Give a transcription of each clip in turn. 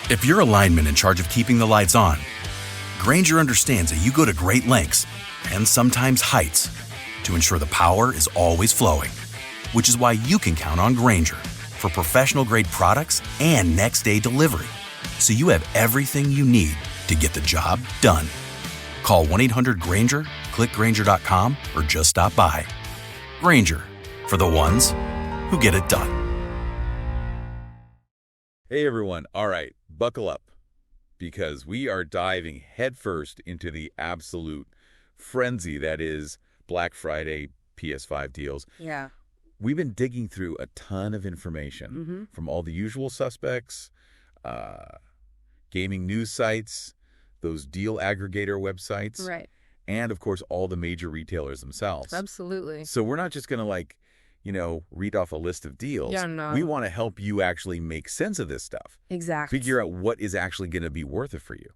If you're a lineman in charge of keeping the lights on, Grainger understands that you go to great lengths and sometimes heights to ensure the power is always flowing, which is why you can count on Grainger for professional-grade products and next-day delivery, so you have everything you need to get the job done. Call 1-800-GRAINGER, click Grainger.com, or just stop by. Grainger, for the ones who get it done. Hey everyone, all right, buckle up, because we are diving headfirst into the absolute frenzy that is Black Friday PS5 deals. Yeah. We've been digging through a ton of information from all the usual suspects, gaming news sites, those deal aggregator websites, Right. and of course all the major retailers themselves. Absolutely. So we're not just going to read off a list of deals. Yeah, no. We want to help you actually make sense of this stuff. Exactly. Figure out what is actually going to be worth it for you.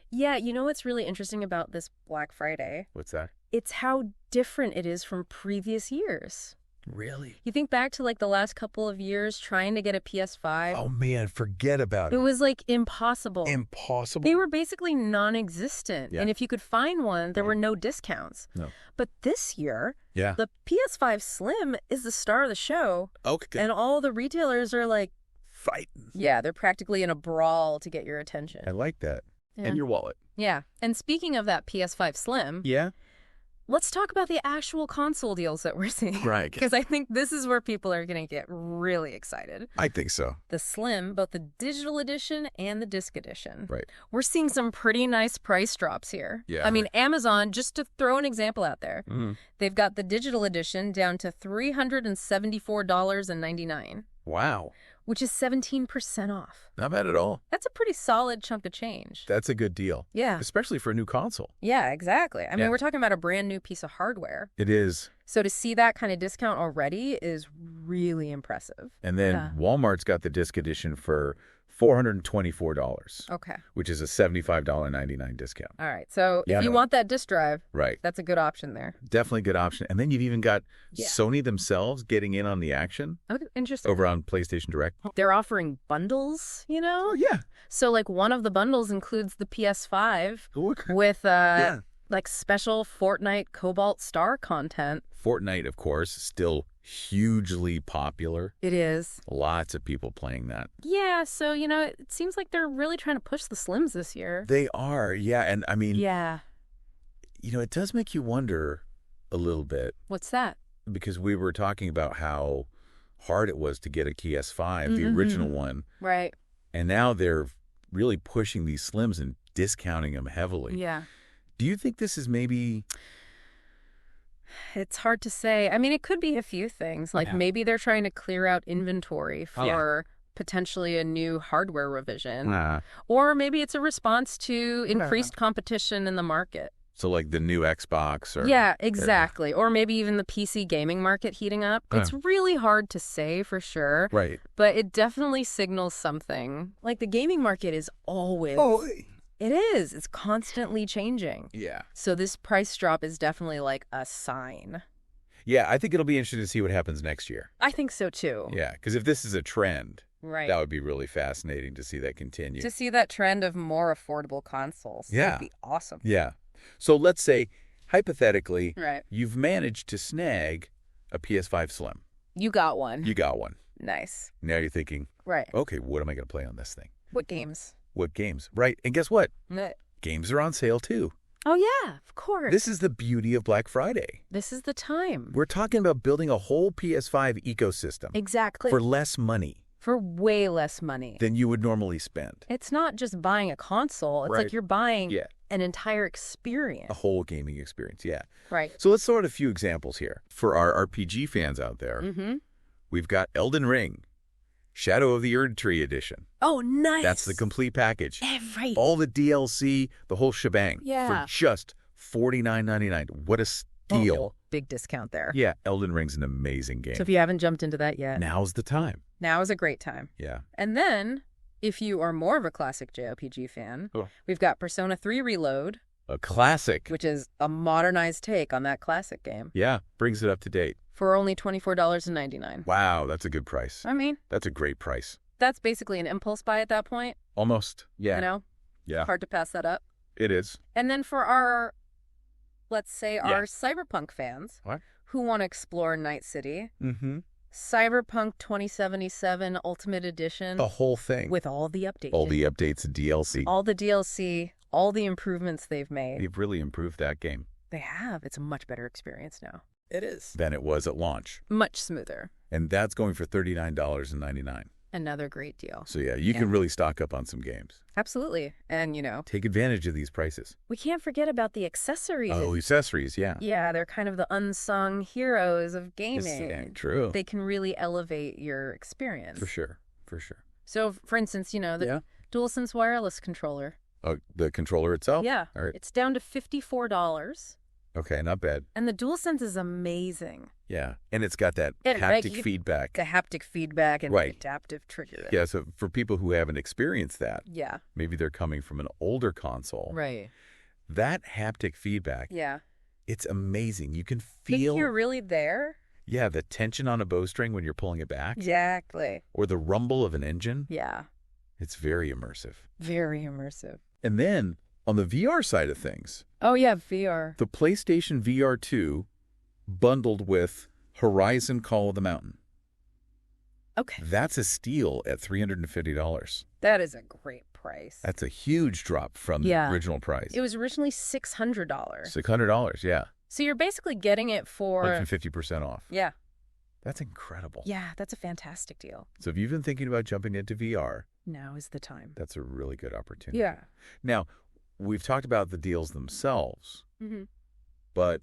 Yeah, you know what's really interesting about this Black Friday? What's that? It's how different it is from previous years. Really? You think back to like the last couple of years trying to get a PS5. Oh man, forget about it. It was like impossible. Impossible? They were basically non-existent. Yeah. And if you could find one, there were no discounts. No. But this year, Yeah. the PS5 Slim is the star of the show. Okay. And all the retailers are like, Fighting. yeah, they're practically in a brawl to get your attention. I like that. Yeah. And your wallet. Yeah. And speaking of that PS5 Slim, Yeah? let's talk about the actual console deals that we're seeing. Right. Because I think this is where people are going to get really excited. I think so. The Slim, both the digital edition and the disc edition. Right. We're seeing some pretty nice price drops here. Yeah. I mean, Amazon, just to throw an example out there, they've got the digital edition down to $374.99, Wow. which is 17% off. Not bad at all. That's a pretty solid chunk of change. That's a good deal. Yeah. Especially for a new console. Yeah, exactly. I mean, Yeah. we're talking about a brand new piece of hardware. It is. So to see that kind of discount already is really impressive. And then Yeah. Walmart's got the disc edition for $424, Okay. which is a $75.99 discount. All right. So Yeah, if you no. want that disk drive, Right. that's a good option there. Definitely a good option. And then you've even got Yeah. Sony themselves getting in on the action Oh, interesting. over on PlayStation Direct. They're offering bundles, you know? Oh, yeah. So like one of the bundles includes the PS5 Okay. with Yeah. like special Fortnite Cobalt Star content. Fortnite, of course, still hugely popular. It is. Lots of people playing that. Yeah, so you know, it seems like they're really trying to push the Slims this year. They are, yeah. And I mean, Yeah. it does make you wonder a little bit, What's that? because we were talking about how hard it was to get a PS5, the original one. Right. And now they're really pushing these Slims and discounting them heavily. Yeah. Do you think this is maybe... It's hard to say. I mean, it could be a few things. Like maybe they're trying to clear out inventory for potentially a new hardware revision. Or maybe it's a response to increased competition in the market. So like the new Xbox or... Yeah, exactly. Or maybe even the PC gaming market heating up. It's really hard to say for sure. Right. But it definitely signals something. Like the gaming market is always... It is. It's constantly changing. Yeah. So this price drop is definitely like a sign. Yeah, I think it'll be interesting to see what happens next year. I think so too. Yeah, because if this is a trend, Right. that would be really fascinating to see that continue. To see that trend of more affordable consoles. Yeah. Would be awesome. Yeah. So let's say, hypothetically, Right. you've managed to snag a PS5 Slim. You got one. You got one. Nice. Now you're thinking, Right. okay, what am I going to play on this thing? What games? What games? Right. And guess what? Meh. Games are on sale too. Oh, yeah, of course. This is the beauty of Black Friday. This is the time. We're talking about building a whole PS5 ecosystem Exactly. for less money For way less money. than you would normally spend. It's not just buying a console. It's Right. like you're buying Yeah. an entire experience. A whole gaming experience, yeah. Right. So let's throw out a few examples here. For our RPG fans out there, Mm-hmm. we've got Elden Ring, Shadow of the Erd Tree Edition. Oh, nice. That's the complete package. Right. All the DLC, the whole shebang. Yeah. For just $49.99. What a steal. Big discount there. Yeah, Elden Ring's an amazing game. So if you haven't jumped into that yet, Now's the time. now is a great time. Yeah. And then, if you are more of a classic JRPG fan, we've got Persona 3 Reload, A classic. which is a modernized take on that classic game, Yeah, brings it up to date. for only $24.99. Wow, that's a good price. I mean, That's a great price. That's basically an impulse buy at that point. Almost. Yeah. You know? Yeah. Hard to pass that up. It is. And then for our, let's say, our cyberpunk fans who want to explore Night City, Cyberpunk 2077 Ultimate Edition. The whole thing. With all the updates. All the updates and DLC. All the DLC, all the improvements they've made. They've really improved that game. They have. It's a much better experience now. It is. Than it was at launch. Much smoother. And that's going for $39.99. Another great deal. So yeah, you can really stock up on some games. Absolutely. And, you know, take advantage of these prices. We can't forget about the accessories. Oh, accessories, yeah. Yeah, they're kind of the unsung heroes of gaming. It's true. They can really elevate your experience. For sure. For sure. So, for instance, you know, the DualSense wireless controller. Oh, the controller itself? Yeah. All right. It's down to $54. Okay, not bad. And the DualSense is amazing. Yeah, and it's got that haptic feedback. The haptic feedback and the adaptive trigger. Yeah, so for people who haven't experienced that, yeah, maybe they're coming from an older console. Right. That haptic feedback, it's amazing. You can feel... Like you're really there. Yeah, the tension on a bowstring when you're pulling it back. Exactly. Or the rumble of an engine. Yeah. It's very immersive. Very immersive. And then, on the VR side of things... Oh, yeah, VR. The PlayStation VR 2 bundled with Horizon Call of the Mountain. Okay. That's a steal at $350. That is a great price. That's a huge drop from the original price. It was originally $600. $600, yeah. So you're basically getting it for... 150% off. Yeah. That's incredible. Yeah, that's a fantastic deal. So if you've been thinking about jumping into VR... Now is the time. That's a really good opportunity. Yeah. Now, we've talked about the deals themselves, but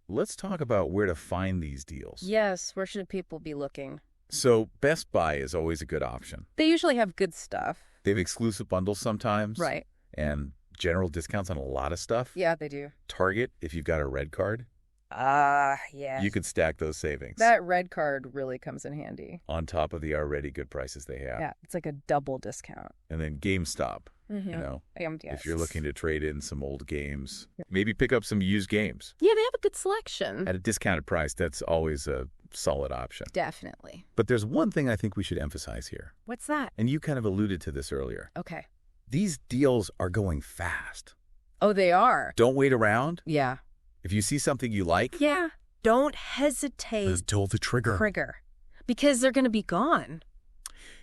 let's talk about where to find these deals. Yes, where should people be looking? So Best Buy is always a good option. They usually have good stuff. They have exclusive bundles sometimes. Right. And general discounts on a lot of stuff. Yeah, they do. Target, if you've got a red card. Yeah. You could stack those savings. That red card really comes in handy. On top of the already good prices they have. Yeah, it's like a double discount. And then GameStop, you know, yes. if you're looking to trade in some old games, maybe pick up some used games. Yeah, they have a good selection. At a discounted price, that's always a solid option. Definitely. But there's one thing I think we should emphasize here. What's that? And you kind of alluded to this earlier. Okay. These deals are going fast. Oh, they are? Don't wait around. Yeah. If you see something you like. Yeah. Don't hesitate. Just pull the trigger. Because they're going to be gone.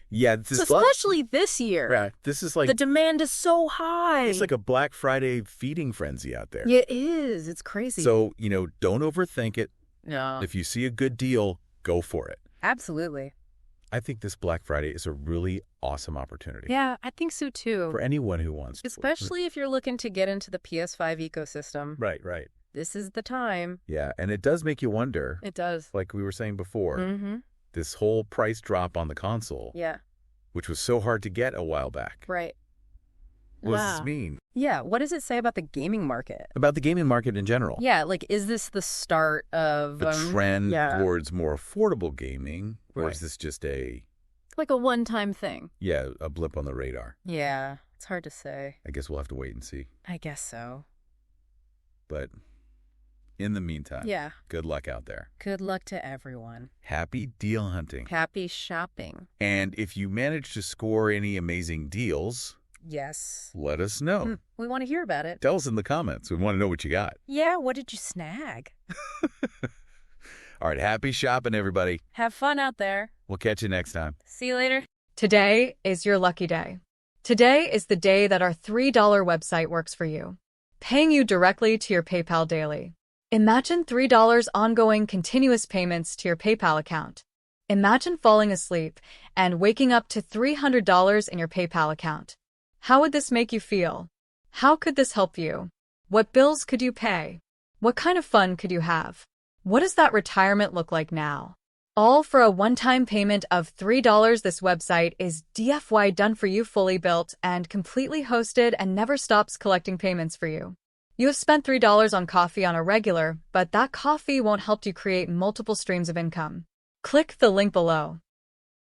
Yeah. This especially this year. Right. This is like... The demand is so high. It's like a Black Friday feeding frenzy out there. It is. It's crazy. So, you know, don't overthink it. No. If you see a good deal, go for it. Absolutely. I think this Black Friday is a really awesome opportunity. Yeah, I think so too. For anyone who wants to. Especially if you're looking to get into the PS5 ecosystem. Right, right. This is the time. Yeah, and it does make you wonder. It does. Like we were saying before, this whole price drop on the console, which was so hard to get a while back. Right. What does this mean? Yeah, what does it say about the gaming market? About the gaming market in general. Yeah, like is this the start of... The trend towards more affordable gaming, or is this just like a one-time thing? Yeah, a blip on the radar. Yeah, it's hard to say. I guess we'll have to wait and see. I guess so. But... in the meantime, good luck out there. Good luck to everyone. Happy deal hunting. Happy shopping. And if you manage to score any amazing deals, let us know. We want to hear about it. Tell us in the comments. We want to know what you got. Yeah, what did you snag? All right, happy shopping, everybody. Have fun out there. We'll catch you next time. See you later. Today is your lucky day. Today is the day that our $3 website works for you, paying you directly to your PayPal daily. Imagine $3 ongoing continuous payments to your PayPal account. Imagine falling asleep and waking up to $300 in your PayPal account. How would this make you feel? How could this help you? What bills could you pay? What kind of fun could you have? What does that retirement look like now? All for a one-time payment of $3. This website is DFY done for you, fully built and completely hosted, and never stops collecting payments for you. You have spent $3 on coffee on a regular, but that coffee won't help you create multiple streams of income. Click the link below.